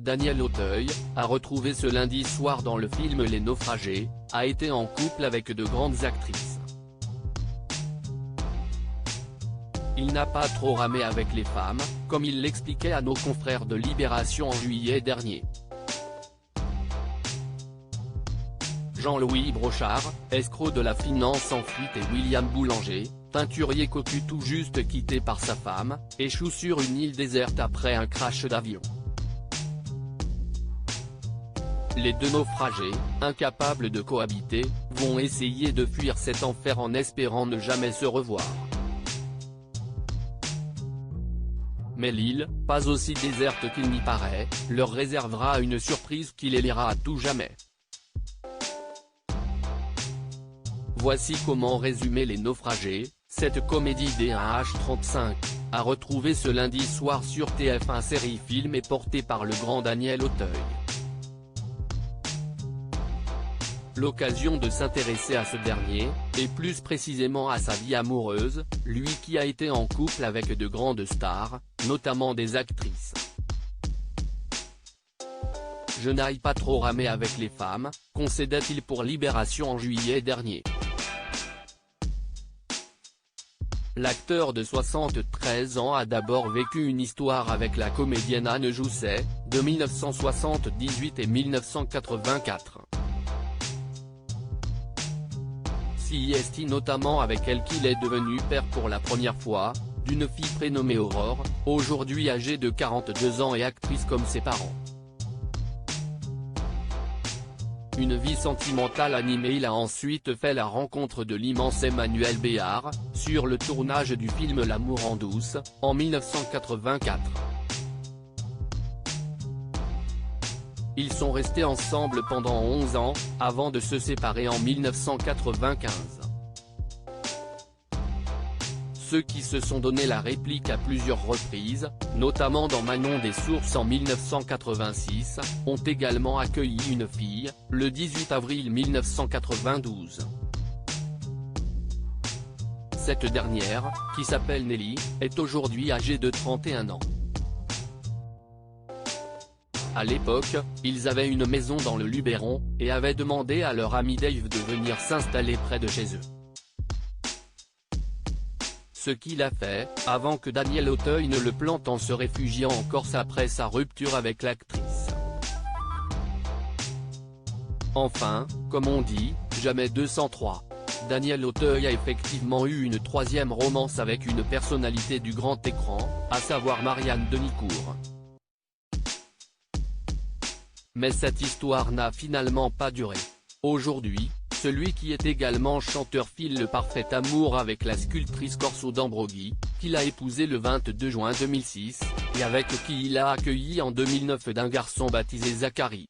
Daniel Auteuil, à retrouver ce lundi soir dans le film Les Naufragés, a été en couple avec de grandes actrices. Il n'a pas trop ramé avec les femmes, comme il l'expliquait à nos confrères de Libération en juillet dernier. Jean-Louis Brochard, escroc de la finance en fuite, et William Boulanger, teinturier cocu tout juste quitté par sa femme, échoue sur une île déserte après un crash d'avion. Les deux naufragés, incapables de cohabiter, vont essayer de fuir cet enfer en espérant ne jamais se revoir. Mais l'île, pas aussi déserte qu'il n'y paraît, leur réservera une surprise qui les liera à tout jamais. Voici comment résumer Les Naufragés, cette comédie d'H35, à retrouver ce lundi soir sur TF1 Série Film et portée par le grand Daniel Auteuil. L'occasion de s'intéresser à ce dernier, et plus précisément à sa vie amoureuse, lui qui a été en couple avec de grandes stars, notamment des actrices. Je n'aille pas trop ramer avec les femmes, concédait-il pour Libération en juillet dernier. L'acteur de 73 ans a d'abord vécu une histoire avec la comédienne Anne Jousset, de 1978 et 1984. C'est notamment avec elle qu'il est devenu père pour la première fois, d'une fille prénommée Aurore, aujourd'hui âgée de 42 ans et actrice comme ses parents. Une vie sentimentale animée. Il a ensuite fait la rencontre de l'immense Emmanuel Béard, sur le tournage du film L'amour en douce, en 1984. Ils sont restés ensemble pendant 11 ans, avant de se séparer en 1995. Ceux qui se sont donné la réplique à plusieurs reprises, notamment dans Manon des Sources en 1986, ont également accueilli une fille, le 18 avril 1992. Cette dernière, qui s'appelle Nelly, est aujourd'hui âgée de 31 ans. À l'époque, ils avaient une maison dans le Luberon, et avaient demandé à leur ami Dave de venir s'installer près de chez eux. Ce qu'il a fait, avant que Daniel Auteuil ne le plante en se réfugiant en Corse après sa rupture avec l'actrice. Enfin, comme on dit, jamais 203. Daniel Auteuil a effectivement eu une troisième romance avec une personnalité du grand écran, à savoir Marianne Denicourt. Mais cette histoire n'a finalement pas duré. Aujourd'hui, celui qui est également chanteur file le parfait amour avec la sculptrice corso d'Ambroghi, qu'il a épousé le 22 juin 2006, et avec qui il a accueilli en 2009 d'un garçon baptisé Zachary.